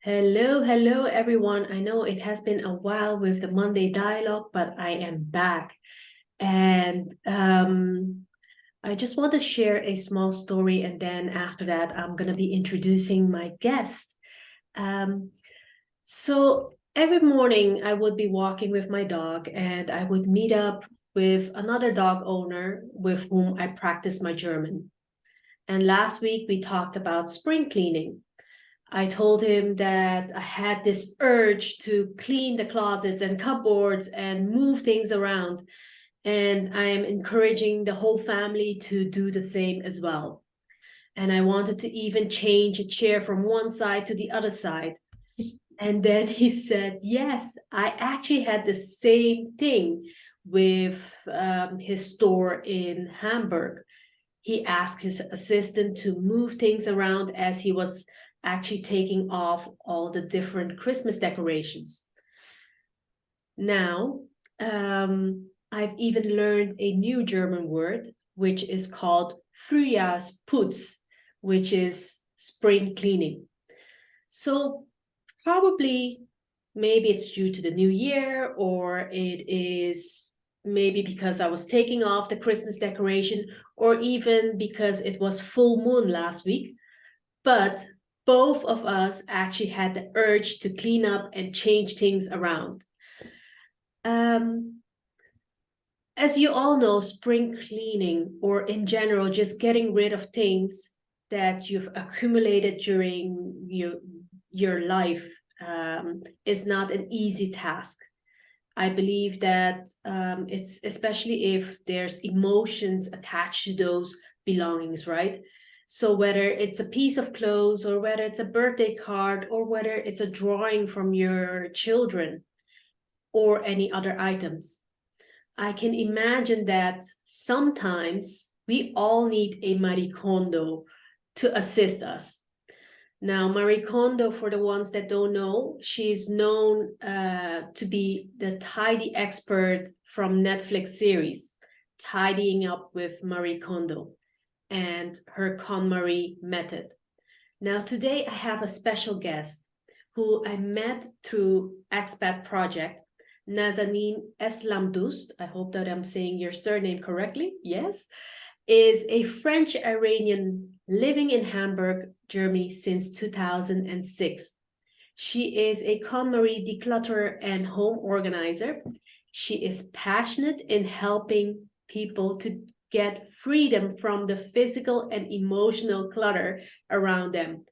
Hello, hello, everyone. I know it has been a while with the Monday dialogue, but I am back. And I just want to share a small story. And then after that, I'm going to be introducing my guest. Um, so every morning, I would be walking with my dog, and I would meet up with another dog owner with whom I practice my German. And last week, we talked about spring cleaning. I told him that I had this urge to clean the closets and cupboards and move things around. And I am encouraging the whole family to do the same as well. And I wanted to even change a chair from one side to the other side. And then he said, yes, I actually had the same thing with his store in Hamburg. He asked his assistant to move things around as he was actually taking off all the different Christmas decorations. Now, I've even learned a new German word, which is called Frühjahrsputz, which is spring cleaning. So probably maybe it's due to the new year, or it is maybe because I was taking off the Christmas decoration, or even because it was full moon last week. But both of us actually had the urge to clean up and change things around. Um, as you all know, spring cleaning, or in general, just getting rid of things that you've accumulated during your life, is not an easy task. I believe that it's especially if there's emotions attached to those belongings, right? So whether it's a piece of clothes, or whether it's a birthday card, or whether it's a drawing from your children, or any other items, I can imagine that sometimes we all need a Marie Kondo to assist us. Now, Marie Kondo, for the ones that don't know, she's known to be the tidy expert from Netflix series, Tidying Up with Marie Kondo, and her KonMari method. Now, today I have a special guest who I met through Expat Project, Nazanine Eslamdoust. I hope that I'm saying your surname correctly. Yes, is a French Iranian living in Hamburg, Germany since 2006. She is a KonMari Declutterer and Home Organizer. She is passionate in helping people to get freedom from the physical and emotional clutter around them.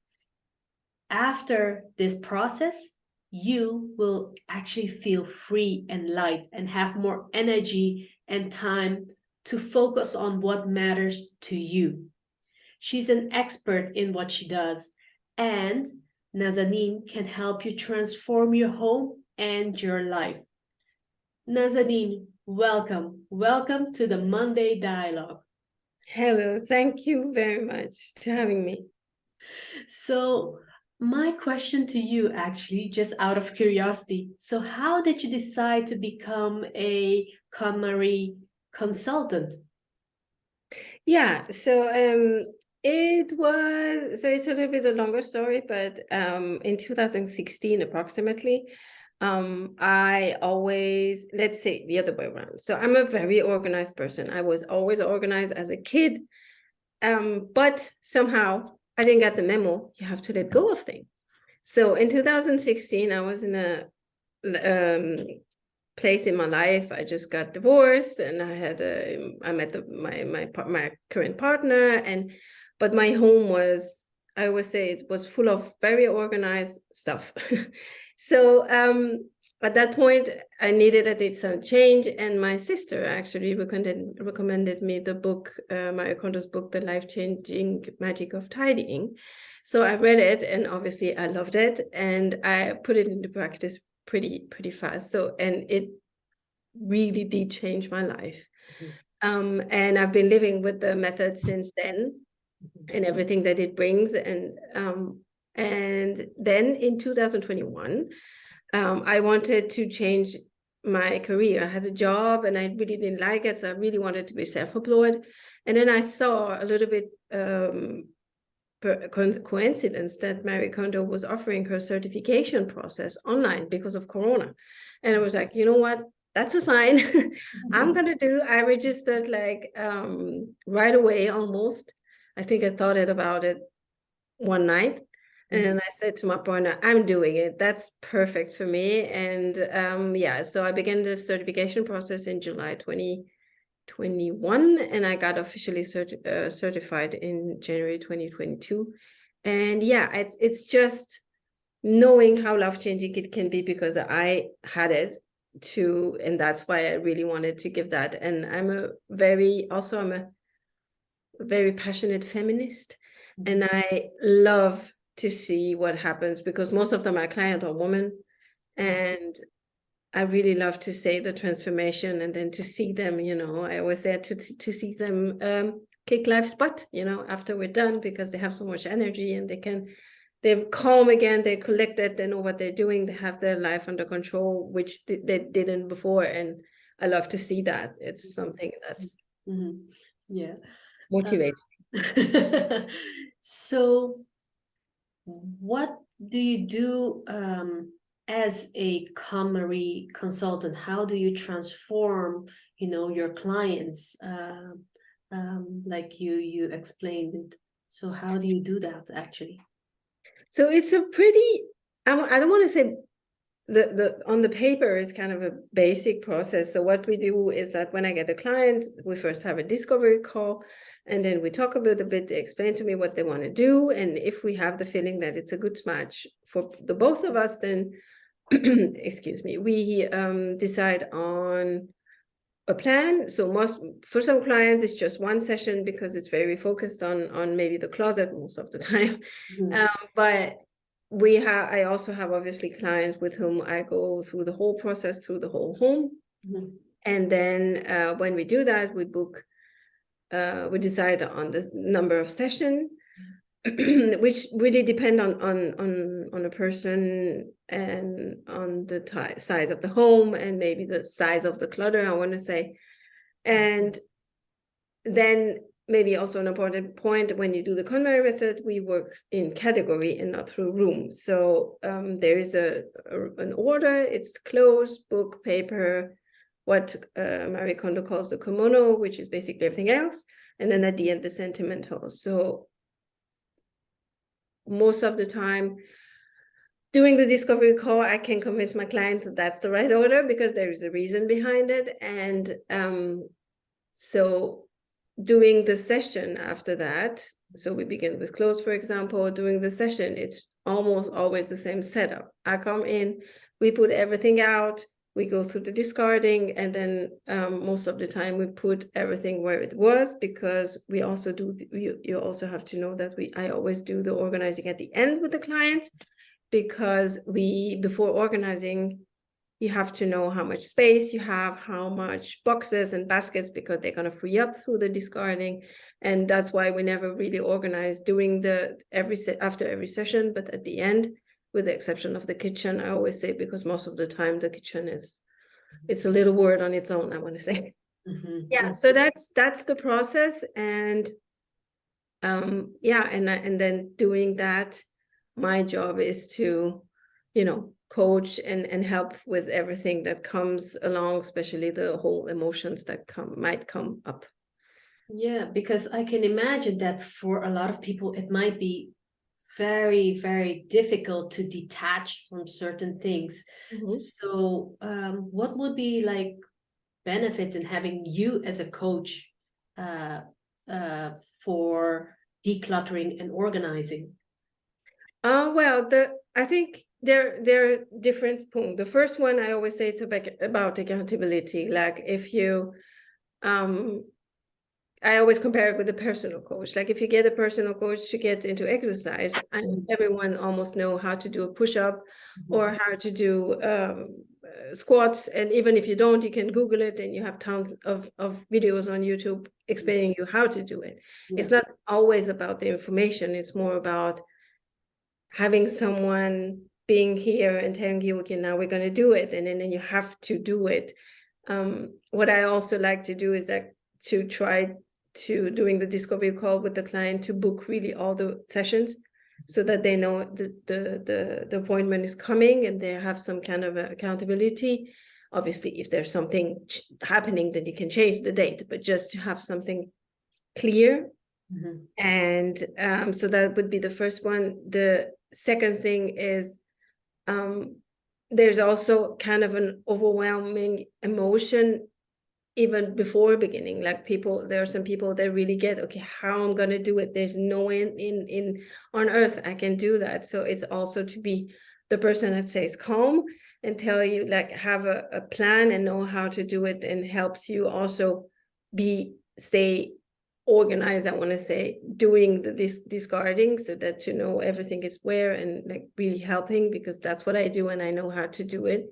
After this process, you will actually feel free and light and have more energy and time to focus on what matters to you. She's an expert in what she does, and Nazanine can help you transform your home and your life. Nazanine, welcome. Welcome to the Monday Dialogue. Hello, thank you very much for having me. So, my question to you, actually, just out of curiosity, so how did you decide to become a KonMari consultant? Yeah, so it's a little bit a longer story, but in 2016 approximately, I always, let's say the other way around. So I'm a very organized person. I was always organized as a kid, but somehow I didn't get the memo. You have to let go of things. So in 2016, I was in a place in my life. I just got divorced, and I met my current partner, but my home was, I always say, it was full of very organized stuff. So at that point, I did some change, and my sister actually recommended me the book, Marie Kondo's book, The Life-Changing Magic of Tidying. So I read it, and obviously I loved it, and I put it into practice pretty fast. So, and it really did change my life. And I've been living with the method since then, and everything that it brings. And then in 2021, I wanted to change my career. I had a job and I really didn't like it, so I really wanted to be self-employed. And then I saw a little bit coincidence that Marie Kondo was offering her certification process online because of Corona. And I was like, you know what? That's a sign. I'm going to do. I registered like right away almost. I think I thought about it one night. And I said to my partner, I'm doing it. That's perfect for me. And yeah, so I began the certification process in July 2021, and I got officially certified in January 2022. And yeah, it's just knowing how life-changing it can be, because I had it too, and that's why I really wanted to give that. And I'm a very passionate feminist, and I love to see what happens, because most of my clients are women, and I really love to say the transformation, and then to see them, I always say to see them kick life's butt, after we're done, because they have so much energy, and they're calm again, they're collected, they know what they're doing, they have their life under control, which they didn't before. And I love to see that. It's something that's yeah, motivating. So what do you do as a KonMari consultant? How do you transform, your clients, like you explained it? So how do you do that actually? So it's a pretty, I don't want to say the on the paper is kind of a basic process. So what we do is that when I get a client, we first have a discovery call, and then we talk a little bit, they explain to me what they want to do. And if we have the feeling that it's a good match for the both of us, then excuse me, we decide on a plan. So for some clients, it's just one session, because it's very focused on maybe the closet most of the time. But I also have obviously clients with whom I go through the whole process, through the whole home. And then when we do that, we we decide on the number of sessions, which really depend on a person, and on the size of the home, and maybe the size of the clutter, I want to say. And then maybe also an important point, when you do the KonMari method, we work in category and not through room. So there is an order. It's clothes, book, paper, what Marie Kondo calls the kimono, which is basically everything else. And then at the end, the sentimental. So most of the time, doing the discovery call, I can convince my client that that's the right order, because there is a reason behind it. And so doing the session after that, so we begin with clothes, for example. During the session, it's almost always the same setup. I come in, we put everything out, we go through the discarding, and then most of the time we put everything where it was, because we also do, you also have to know that I always do the organizing at the end with the client, because before organizing, you have to know how much space you have, how much boxes and baskets, because they're going to free up through the discarding. And that's why we never really organize doing after every session, but at the end, with the exception of the kitchen, I always say, because most of the time the kitchen it's a little word on its own, I want to say. Yeah, so that's the process. And yeah, and then doing that, my job is to, coach and help with everything that comes along, especially the whole emotions that might come up. Yeah, because I can imagine that for a lot of people, it might be very, very difficult to detach from certain things. So what would be like benefits in having you as a coach for decluttering and organizing? Well, I think there are different points. The first one, I always say, it's about accountability. Like if you I always compare it with a personal coach. Like if you get a personal coach to get into exercise, and everyone almost know how to do a push-up or how to do squats. And even if you don't, you can Google it, and you have tons of videos on YouTube explaining you how to do it. It's not always about the information. It's more about having someone being here and telling you, okay, now we're going to do it. And then you have to do it. What I also like to do is that to try to doing the discovery call with the client to book really all the sessions so that they know the appointment is coming and they have some kind of accountability. Obviously, if there's something happening, then you can change the date, but just to have something clear. Mm-hmm. And so that would be the first one. The second thing is there's also kind of an overwhelming emotion even before beginning. Like there are some people that really get, okay, how I'm going to do it. There's no way in on earth I can do that. So it's also to be the person that stays calm and tell you, like, have a plan and know how to do it, and helps you also stay organized, I want to say, doing this discarding, so that you know everything is where, and like really helping, because that's what I do and I know how to do it.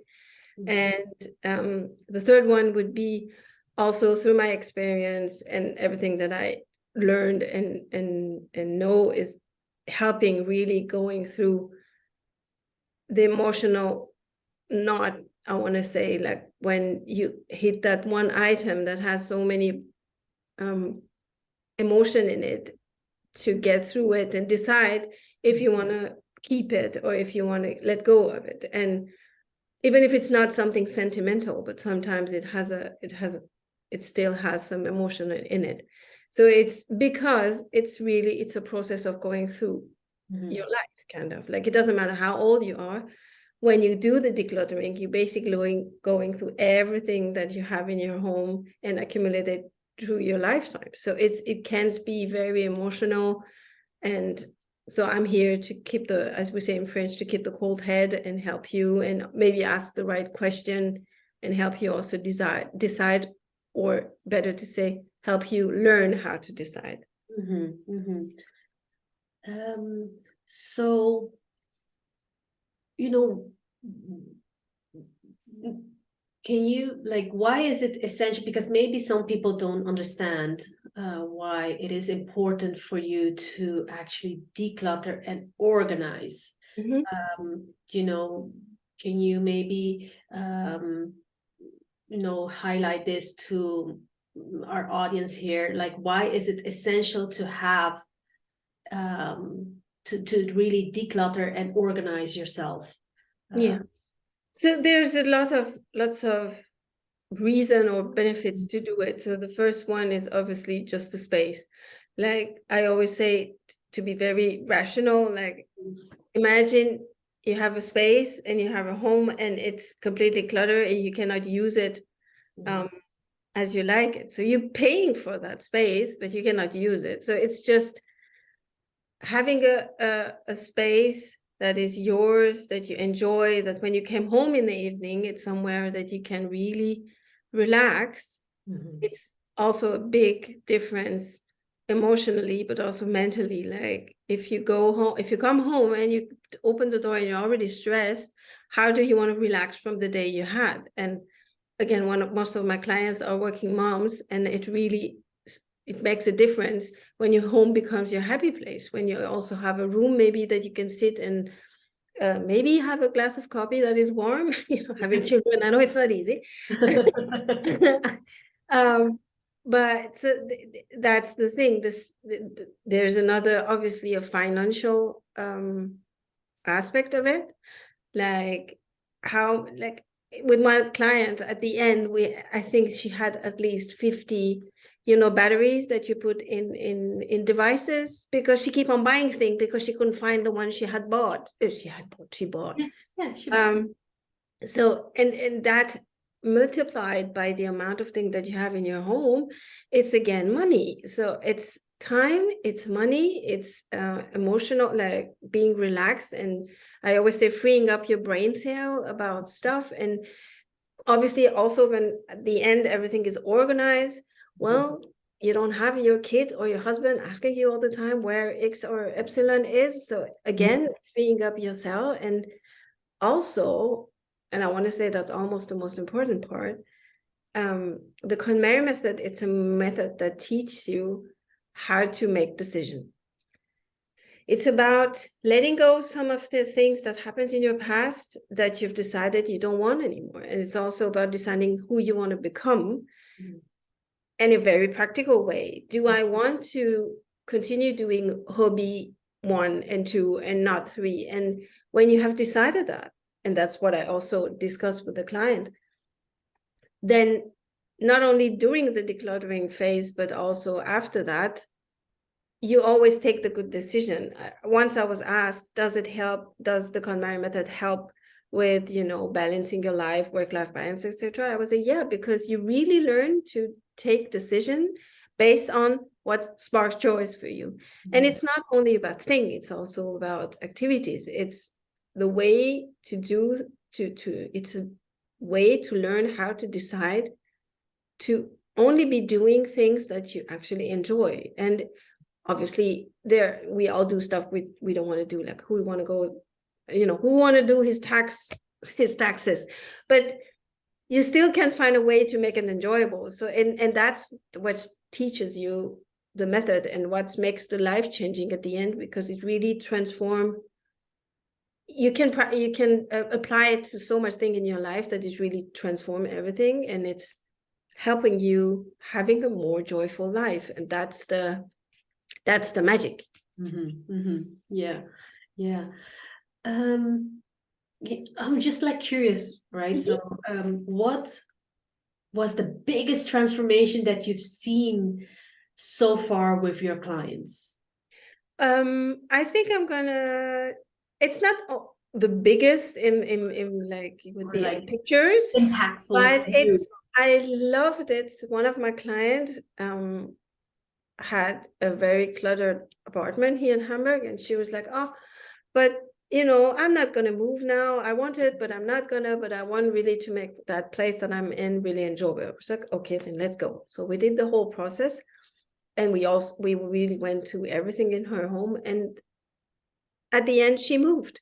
Mm-hmm. And the third one would be also through my experience and everything that I learned and know, is helping really going through the emotional knot, I want to say, like when you hit that one item that has so many emotion in it, to get through it and decide if you want to keep it or if you want to let go of it. And even if it's not something sentimental, but sometimes it still has some emotion in it. So it's because it's a process of going through your life, kind of like, it doesn't matter how old you are. When you do the decluttering, you basically going through everything that you have in your home and accumulate it through your lifetime. So it can be very emotional. And so I'm here to keep as we say in French, to keep the cold head and help you, and maybe ask the right question and help you also decide, or better to say, help you learn how to decide. Mm-hmm. Mm-hmm. So, you know, can you, like, why is it essential? Because maybe some people don't understand why it is important for you to actually declutter and organize. Mm-hmm. You know, can you maybe, highlight this to our audience here? Like, why is it essential to have, to really declutter and organize yourself? Yeah. So there's lots of reason or benefits to do it. So the first one is obviously just the space. Like I always say, to be very rational, like imagine you have a space and you have a home and it's completely cluttered and you cannot use it as you like it. So you're paying for that space, but you cannot use it. So it's just having a space that is yours, that you enjoy, that when you came home in the evening, it's somewhere that you can really relax. It's also a big difference emotionally, but also mentally. Like if you come home and you open the door and you're already stressed, how do you want to relax from the day you had? And again, most of my clients are working moms, and it makes a difference when your home becomes your happy place, when you also have a room maybe that you can sit and maybe have a glass of coffee that is warm. Having children, I know it's not easy. But that's the thing. There's another, obviously, a financial aspect of it. Like how, like with my client at the end, I think she had at least 50 batteries that you put in devices, because she keep on buying things because she couldn't find the one she bought. Yeah, she bought. So and that multiplied by the amount of things that you have in your home, it's again money. So it's time, it's money, it's emotional, like being relaxed. And I always say freeing up your brain cell about stuff. And obviously also when at the end everything is organized, well, you don't have your kid or your husband asking you all the time where X or Epsilon is. So again, freeing up yourself. And also, and I want to say that's almost the most important part, the KonMari method, it's a method that teaches you how to make decisions. It's about letting go of some of the things that happened in your past that you've decided you don't want anymore. And it's also about deciding who you want to become. in a very practical way. Do I want to continue doing hobby 1 and 2 and not 3? And when you have decided that, and that's what I also discuss with the client, then not only during the decluttering phase, but also after that, you always take the good decision. Once I was asked, does it help? Does the KonMari method help with, you know, balancing your life, work-life balance, etc.? I was like, yeah, because you really learn to take decision based on what sparks joy for you. Mm-hmm. And it's not only about things, it's also about activities. It's the way to do, it's a way to learn how to decide to only be doing things that you actually enjoy. And obviously we all do stuff we don't want to do, like who want to go, you know, who want to do his taxes, but you still can find a way to make it enjoyable. So and that's what teaches you the method and what makes the life changing at the end, because it really transform. You can apply it to so much thing in your life that it really transform everything, and it's helping you having a more joyful life, and that's the magic. Mm-hmm, mm-hmm. Yeah. I'm just like curious, right? Mm-hmm. So what was the biggest transformation that you've seen so far with your clients? I think it's not the biggest in like it would be like pictures, impactful, but I loved it. One of my clients had a very cluttered apartment here in Hamburg, and she was like, oh, but you know, I'm not gonna move now. I want it, but I'm not gonna, but I want really to make that place that I'm in really enjoyable. I was like, okay, then let's go. So we did the whole process, and we really went to everything in her home, and at the end she moved.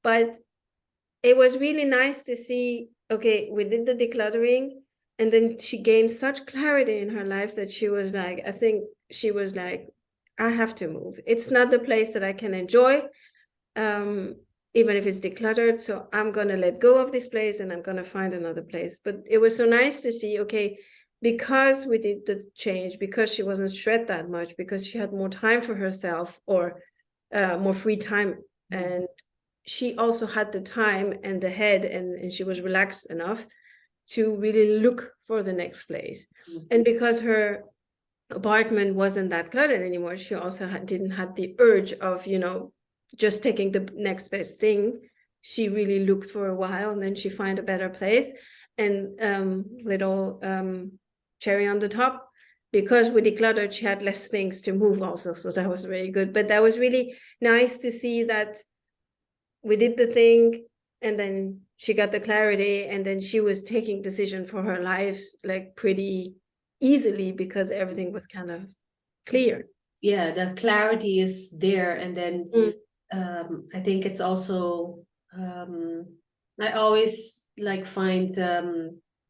But it was really nice to see, okay, we did the decluttering, and then she gained such clarity in her life that she was like, I think she was like, I have to move. It's not the place that I can enjoy, even if it's decluttered. So I'm going to let go of this place and I'm going to find another place. But it was so nice to see, okay, because we did the change, because she wasn't stressed that much, because she had more time for herself, or more free time. And she also had the time and the head, and she was relaxed enough to really look for the next place. And because her apartment wasn't that cluttered anymore, she also didn't have the urge of, you know, just taking the next best thing. She really looked for a while, and then she found a better place. And little cherry on the top, because we decluttered, she had less things to move also, so that was very good. But that was really nice to see that we did the thing, and then she got the clarity, and then she was taking decision for her life like pretty easily, because everything was kind of clear. Yeah, the clarity is there. And then I think it's also I always like find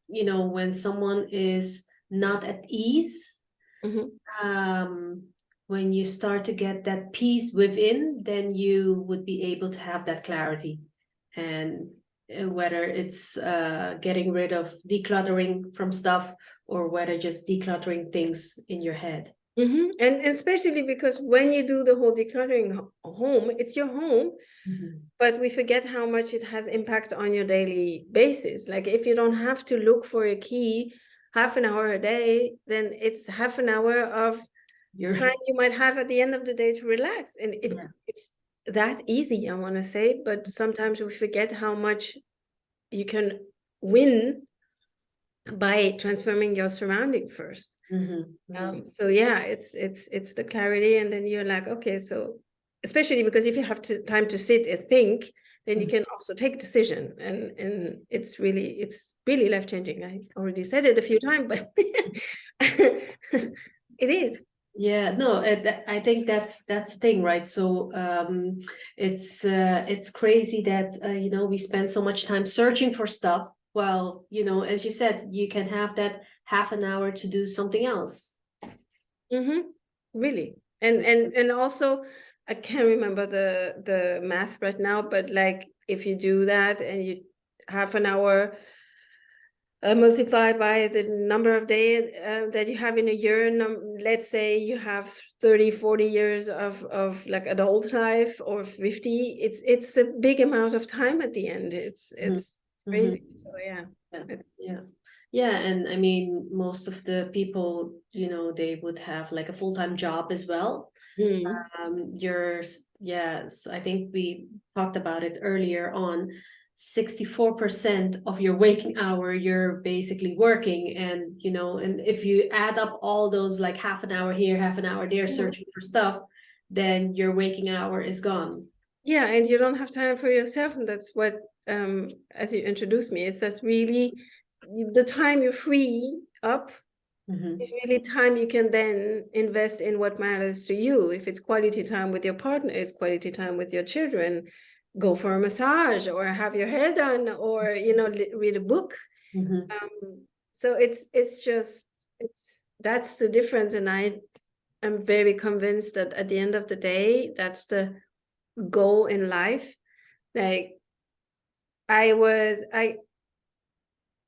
you know, when someone is not at ease, when you start to get that peace within, then you would be able to have that clarity. And whether it's getting rid of decluttering from stuff, or whether just decluttering things in your head. And especially because when you do the whole decluttering home, it's your home, but we forget how much it has impact on your daily basis. Like if you don't have to look for a key half an hour a day, then it's half an hour of time you might have at the end of the day to relax. And it's that easy, I want to say, but sometimes we forget how much you can win by transforming your surrounding first. So yeah, it's the clarity, and then you're like, okay, so especially because if you have time to sit and think, then you can also take decision, and it's really life-changing. I already said it a few times, but it is. Yeah, no, I think that's the thing, right? So it's crazy that you know, we spend so much time searching for stuff. Well, you know, as you said, you can have that half an hour to do something else. Really. And also, I can't remember the math right now, but like if you do that and you half an hour multiply by the number of days that you have in a year. Let's say you have 30, 40 years of like adult life, or 50. It's a big amount of time at the end. It's crazy. So yeah. Yeah, and I mean, most of the people, you know, they would have like a full-time job as well. Yes, I think we talked about it earlier on. 64% of your waking hour, you're basically working. And, you know, and if you add up all those like half an hour here, half an hour there, searching for stuff, then your waking hour is gone. Yeah, and you don't have time for yourself. And that's what, as you introduced me, is that really the time you free up is really time you can then invest in what matters to you. If it's quality time with your partner, it's quality time with your children, go for a massage or have your hair done, or, you know, read a book. So that's the difference. And I am very convinced that at the end of the day, that's the goal in life. Like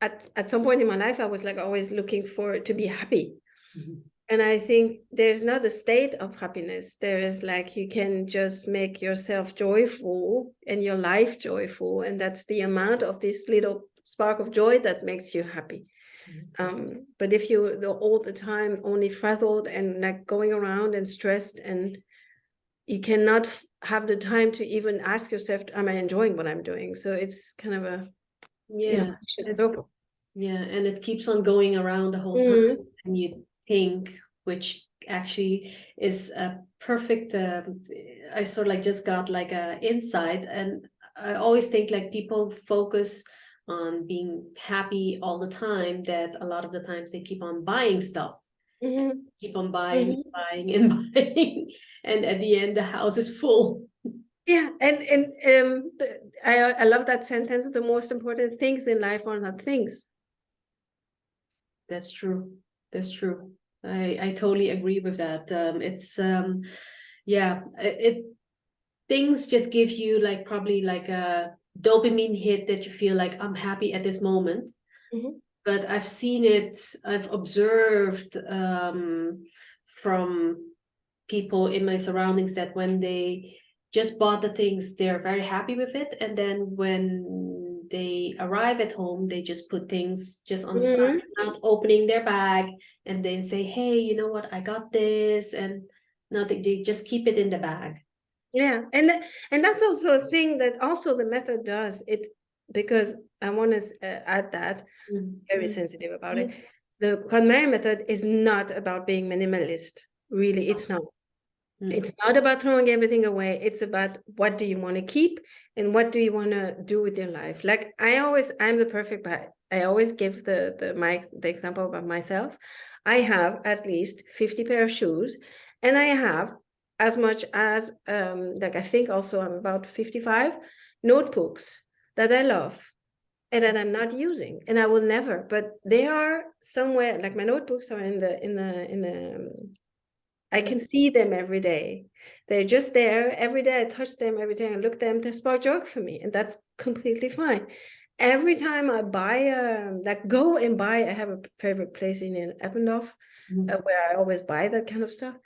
at some point in my life, I was like always looking to be happy. And I think there's not a state of happiness. There is like, you can just make yourself joyful and your life joyful. And that's the amount of this little spark of joy that makes you happy. But if you're all the time only frazzled and like going around and stressed, and you cannot have the time to even ask yourself, am I enjoying what I'm doing? So it's kind of a vicious circle. Yeah, and it keeps on going around the whole time. And you think, which actually is a perfect, I sort of like just got like a insight. And I always think like people focus on being happy all the time, that a lot of the times they keep on buying stuff. Keep on buying, buying and buying. And at the end, the house is full. Yeah, and I love that sentence. The most important things in life are not things. That's true. That's true. I totally agree with that. It's yeah, it things just give you like probably like a dopamine hit that you feel like I'm happy at this moment. But I've seen it, I've observed from people in my surroundings that when they just bought the things, they're very happy with it. And then when they arrive at home, they just put things just on the side, not opening their bag, and then say, hey, you know what, I got this. And nothing, they just keep it in the bag. Yeah, and that's also a thing that also the method does it, because I want to add that, very sensitive about it. The KonMari method is not about being minimalist. Really, it's not. It's not about throwing everything away. It's about what do you want to keep and what do you want to do with your life. Like I'm the perfect, I always give the example about myself. I have at least 50 pair of shoes, and I have as much as like I think also I'm about 55 notebooks that I love and that I'm not using, and I will never, but they are somewhere, like my notebooks are in the I can see them every day. They're just there every day. I touch them every day. I look at them. They spark joy for me, and that's completely fine. Every time I buy, go and buy, I have a favorite place in Eppendorf where I always buy that kind of stuff.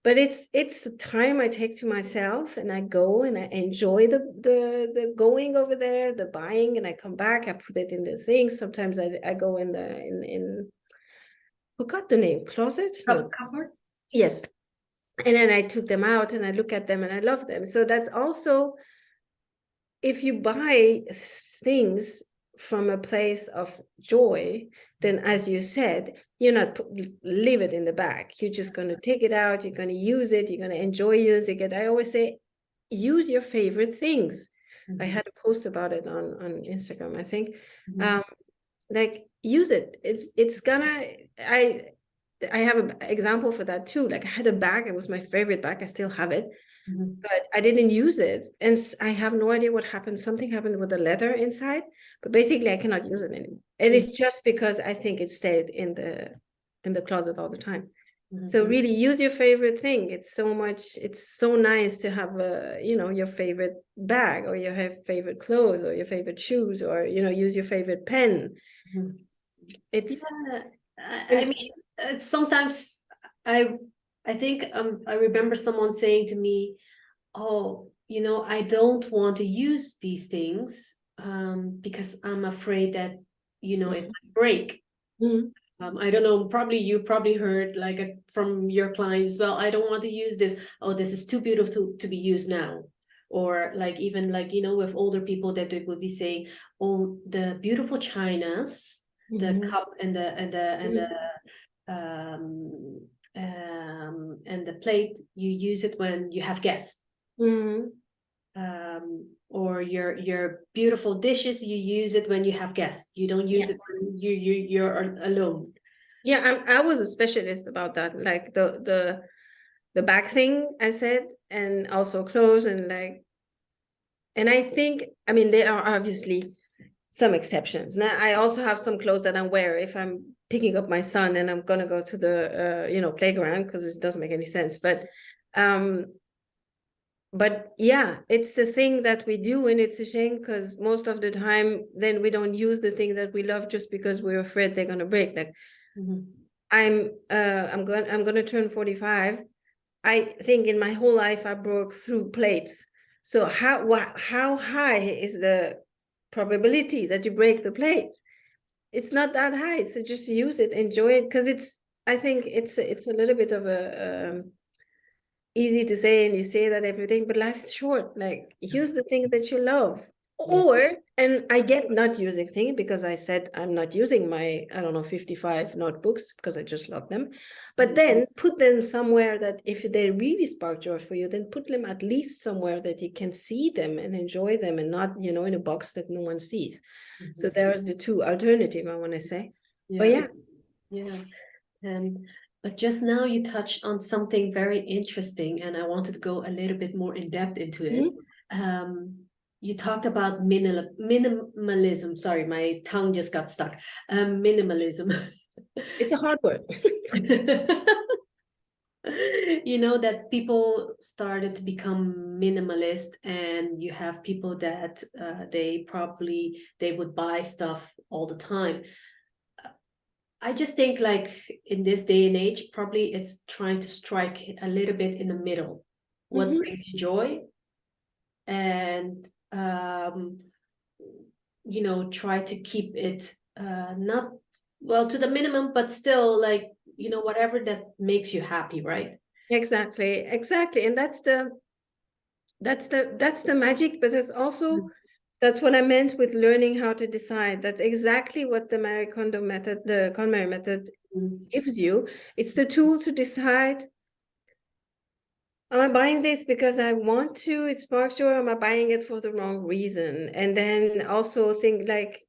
But it's the time I take to myself, and I go and I enjoy the going over there, the buying, and I come back. I put it in the things. Sometimes I go in forgot the name, closet? No. Cupboard? Yes. And then I took them out and I look at them and I love them. So that's also, if you buy things from a place of joy, then as you said, you're not leave it in the bag. You're just going to take it out. You're going to use it. You're going to enjoy using it. I always say, use your favorite things. I had a post about it on Instagram, I think. Like, use it. It's gonna, I have an example for that too. Like I had a bag, it was my favorite bag. I still have it, but I didn't use it. And I have no idea what happened. Something happened with the leather inside, but basically I cannot use it anymore. And it's just because I think it stayed in the closet all the time. So really use your favorite thing. It's so nice to have your favorite bag, or your favorite clothes, or your favorite shoes, or, use your favorite pen. It's Yeah, I mean, sometimes I think I remember someone saying to me, "Oh, I don't want to use these things because I'm afraid that it might break." Mhm. I don't know, probably you probably heard like from your clients as well, "I don't want to use this. Oh, this is too beautiful to be used now." Or like even like, with older people that they would be saying, "Oh, the beautiful chinas, the Mhm. cup and Mhm. the plate, you use it when you have guests. Mhm. Or your beautiful dishes, you use it when you have guests. You don't use Yeah. it when you're alone." Yeah, I was a specialist about that, like the back thing I said, and also clothes and like, and I think, I mean, there are obviously some exceptions. Now, I also have some clothes that I wear if I'm picking up my son and I'm gonna go to the playground, because it doesn't make any sense. Um, but yeah, it's the thing that we do, and it's a shame because most of the time, then we don't use the thing that we love just because we're afraid they're gonna break. Like I'm gonna turn 45. I think in my whole life I broke through plates. So how high is the probability that you break the plate? It's not that high. So just use it, enjoy it, because I think it's a little bit of a easy to say, and you say that everything, but life is short. Like, use the thing that you love. Yeah. Or, and I get not using things because I said I'm not using my, I don't know, 55 notebooks because I just love them. But then put them somewhere that if they really spark joy for you, then put them at least somewhere that you can see them and enjoy them, and not, in a box that no one sees. So there's the two alternative, I want to say. But Yeah. yeah. Yeah. But just now you touched on something very interesting, and I wanted to go a little bit more in depth into it. You talked about minimalism. Sorry, my tongue just got stuck. Minimalism. It's a hard word. That people started to become minimalist, and you have people that they would buy stuff all the time. I just think like in this day and age, probably it's trying to strike a little bit in the middle. What brings you joy, and try to keep it not well to the minimum, but still like, whatever that makes you happy, right? Exactly. And that's the magic, but it's also, that's what I meant with learning how to decide. That's exactly what the Marie Kondo method, the KonMari method, gives you. It's the tool to decide, am I buying this because I want to, it sparks joy, or am I buying it for the wrong reason? And then also think like,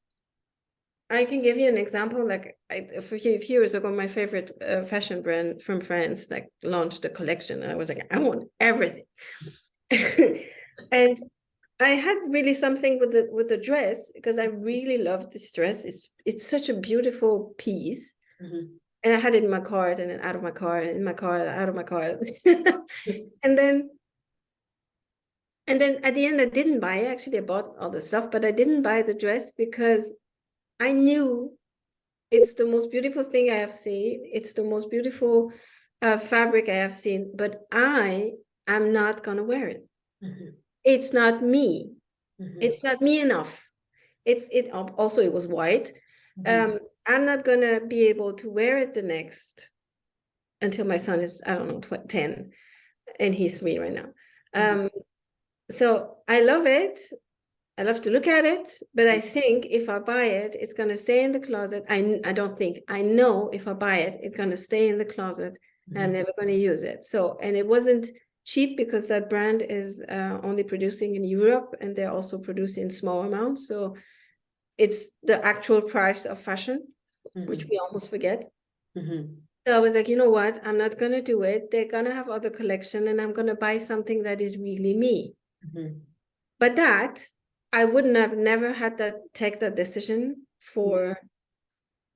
I can give you an example. Like a few years ago, my favorite fashion brand from France like launched a collection, and I was like, I want everything. And I had really something with the dress, because I really loved this dress. It's such a beautiful piece. And I had it in my cart, and then out of my car, in my car, out of my car. and then at the end I didn't buy it. Actually, I bought all the stuff, but I didn't buy the dress because I knew it's the most beautiful thing I have seen. It's the most beautiful fabric I have seen, but I am not gonna wear it. It's not me. It's not me enough. It also, it was white. I'm not gonna be able to wear it the next until my son is, I don't know, 10, and he's 3 right now. So I love it. I love to look at it, but I think if I buy it, it's gonna stay in the closet. I don't think, I know if I buy it, it's gonna stay in the closet, and I'm never gonna use it. So, and it wasn't cheap because that brand is only producing in Europe, and they're also producing small amounts. So it's the actual price of fashion, which we almost forget. So I was like, you know what? I'm not going to do it. They're going to have other collection, and I'm going to buy something that is really me. But that, I wouldn't have never had that, take that decision for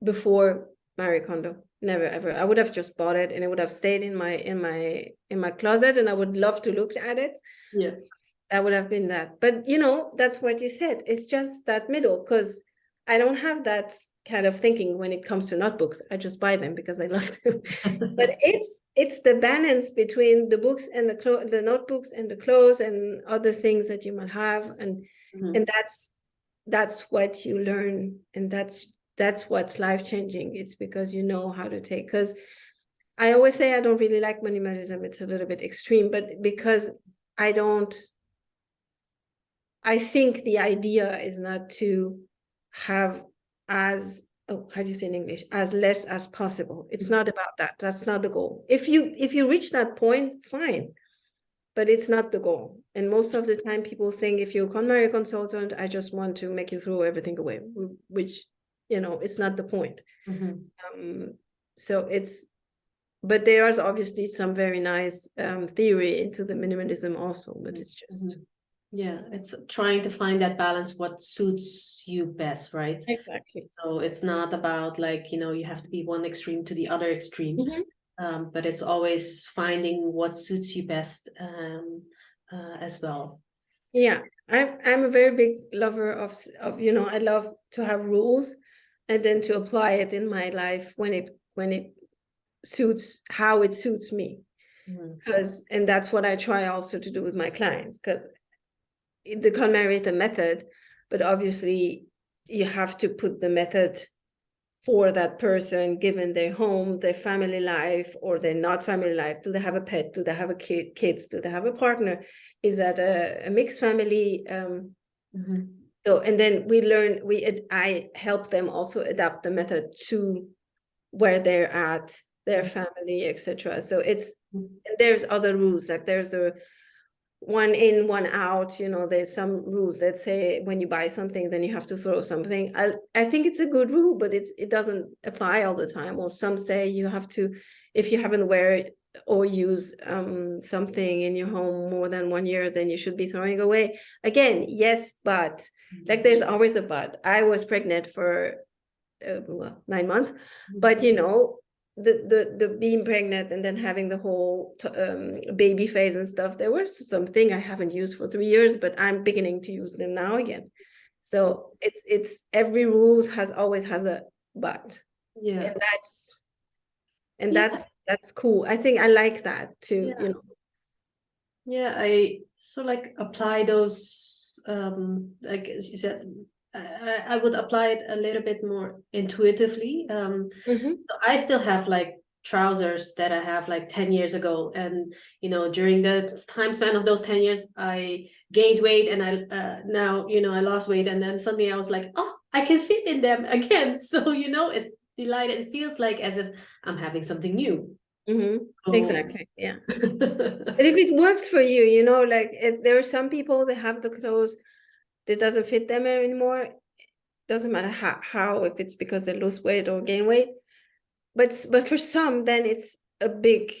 before Marie Kondo. Never, ever. I would have just bought it, and it would have stayed in my closet, and I would love to look at it. Yeah. That would have been that. But that's what you said. It's just that middle, because I don't have that kind of thinking when it comes to notebooks. I just buy them because I love them. But it's the balance between the books and the notebooks and the clothes and other things that you might have, and that's what you learn, and that's what's life-changing. It's because you know how to take, because I always say I don't really like minimalism. It's a little bit extreme, but because I think the idea is not to have as, how do you say in English, as less as possible. It's not about that. That's not the goal. If you reach that point, fine, but it's not the goal. And most of the time people think, if you're a KonMari consultant, I just want to make you throw everything away, which, it's not the point. So but there is obviously some very nice theory into the minimalism also, but it's just yeah, it's trying to find that balance, what suits you best, right? Exactly. So it's not about like, you have to be one extreme to the other extreme, but it's always finding what suits you best as well. Yeah, I'm a very big lover of I love to have rules and then to apply it in my life when it suits, how it suits me. And that's what I try also to do with my clients, because the KonMari is a method, but obviously you have to put the method for that person, given their home, their family life, or their not family life. Do they have a pet? Do they have a kids? Do they have a partner? Is that a mixed family? So, and then I help them also adapt the method to where they're at, their family, etc. So and there's other rules, like there's a one in, one out. There's some rules that say when you buy something, then you have to throw something. I think it's a good rule, but it doesn't apply all the time. Or some say you have to, if you haven't wear it or use something in your home more than 1 year, then you should be throwing away. Again, yes, but like there's always a but. I was pregnant for 9 months, but the being pregnant and then having the whole baby phase and stuff, there was something I haven't used for 3 years, but I'm beginning to use them now again. So it's every rule always has a but. Yeah. And that's cool. I think I like that too. Yeah, I apply those like as you said, I would apply it a little bit more intuitively. So I still have like trousers that I have like 10 years ago, and during the time span of those 10 years I gained weight, and I now I lost weight, and then suddenly I was like, oh, I can fit in them again. So it's delighted. It feels like as if I'm having something new. Exactly. Yeah. But if it works for you, like if there are some people that have the clothes that doesn't fit them anymore, doesn't matter how, if it's because they lose weight or gain weight, but for some, then it's a big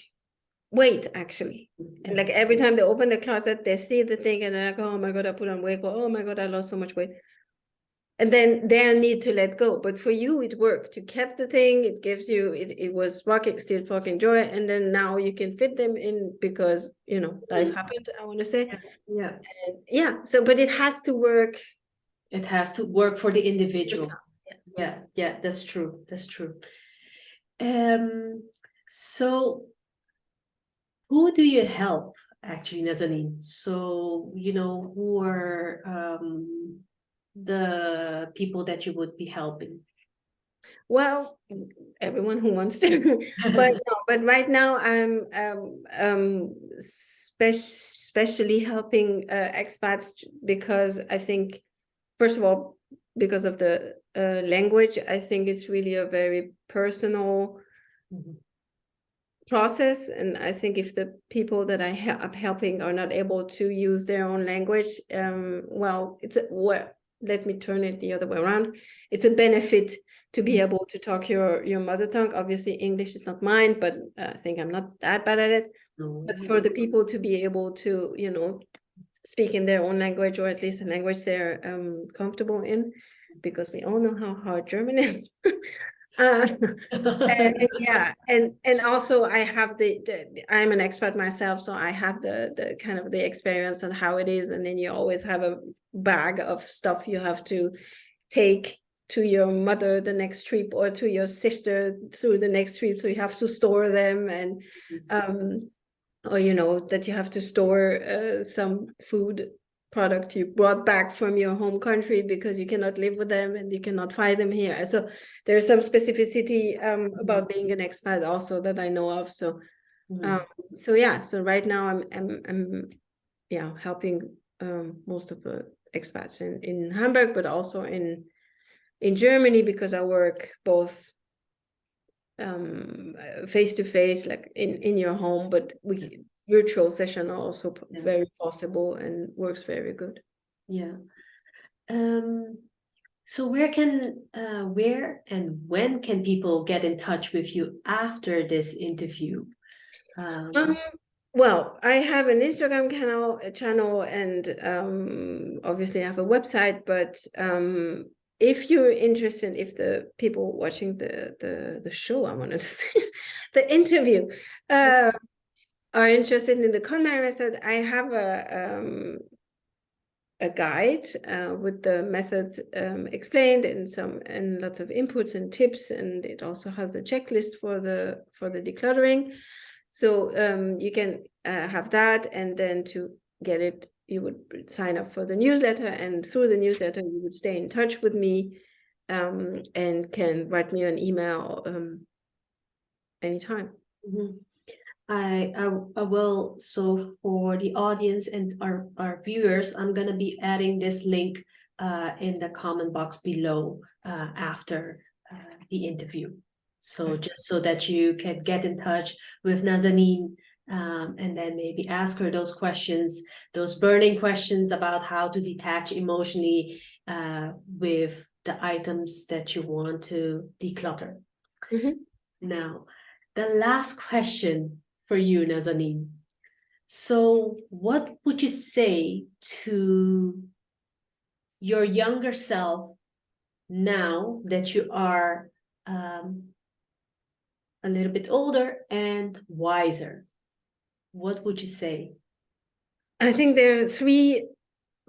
weight actually. And like every time they open the closet, they see the thing and they're like, oh my god, I put on weight, or oh my god, I lost so much weight, and then they need to let go. But for you, it worked. You kept the thing. It gives you, it was still sparking joy, and then now you can fit them in because life happened, I want to say. So but it has to work. It has to work for the individual. Yeah, that's true. So who do you help actually, Nazanine? So who are the people that you would be helping? Well, everyone who wants to, but right now I'm especially helping expats, because I think, first of all, because of the language, I think it's really a very personal process. And I think if the people that I'm helping are not able to use their own language, let me turn it the other way around. It's a benefit to be able to talk your mother tongue. Obviously, English is not mine, but I think I'm not that bad at it. But for the people to be able to, speak in their own language, or at least a language they're comfortable in, because we all know how hard German is. And also I have I'm an expat myself, so I have the kind of the experience on how it is, and then you always have a bag of stuff you have to take to your mother the next trip, or to your sister through the next trip, so you have to store them, and or that you have to store some food product you brought back from your home country because you cannot live with them and you cannot find them here. So there's some specificity about being an expat also that I know of. So so right now I'm helping most of the expats in Hamburg, but also in Germany, because I work both face to face, like in your home, but virtual session are also very possible and works very good. So where and when can people get in touch with you after this interview? Well, I have an Instagram channel, and obviously I have a website, but if you're interested, if the people watching the show, I wanted to say, the interview, are interested in the KonMari method, I have a guide with the method explained, and lots of inputs and tips, and it also has a checklist for the decluttering. So you can have that, and then to get it, you would sign up for the newsletter, and through the newsletter you would stay in touch with me, and can write me an email anytime. I will. So for the audience and our viewers, I'm going to be adding this link in the comment box below after the interview. So just so that you can get in touch with Nazanine, and then maybe ask her those questions, those burning questions about how to detach emotionally with the items that you want to declutter. Now, the last question for you, Nazanine. So what would you say to your younger self now that you are a little bit older and wiser? What would you say? I think there are three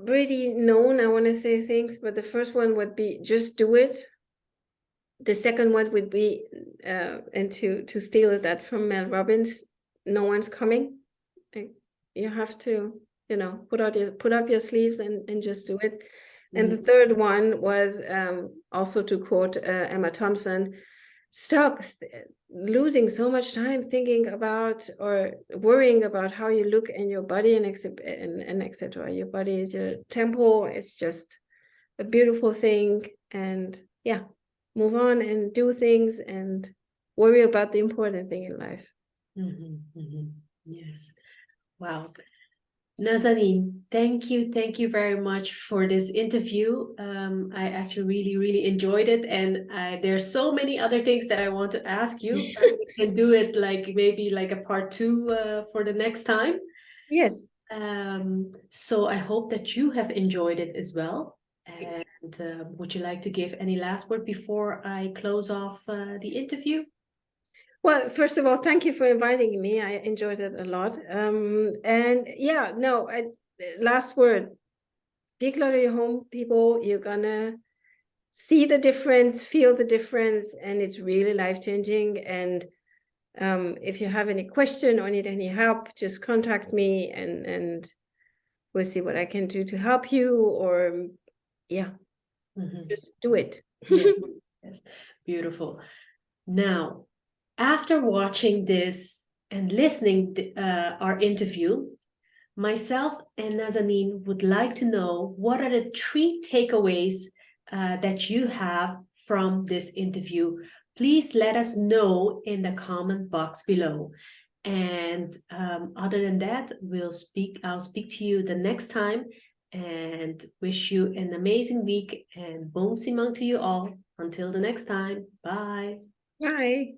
pretty known, I want to say, things, but the first one would be just do it. The second one would be, and to steal that from Mel Robbins, no one's coming. You have to, put up your sleeves and just do it. And the third one was also to quote Emma Thompson, stop losing so much time thinking about or worrying about how you look in your body and etc. Your body is your temple. It's just a beautiful thing. And move on and do things and worry about the important thing in life. Yes. Wow. Nazanine, thank you very much for this interview. I actually really enjoyed it, and there's so many other things that I want to ask you, but we can do it maybe like a part 2 for the next time. Yes. So I hope that you have enjoyed it as well. And would you like to give any last word before I close off the interview? Well, first of all, thank you for inviting me. I enjoyed it a lot. Last word, declutter your home, people. You're gonna see the difference, feel the difference, and it's really life-changing. And if you have any question or need any help, just contact me, and we'll see what I can do to help you, or just do it. Yes. Beautiful. Now, after watching this and listening to our interview, myself and Nazanine would like to know what are the 3 takeaways that you have from this interview. Please let us know in the comment box below. And other than that, I'll speak to you the next time, and wish you an amazing week, and bon simang to you all. Until the next time. Bye. Bye.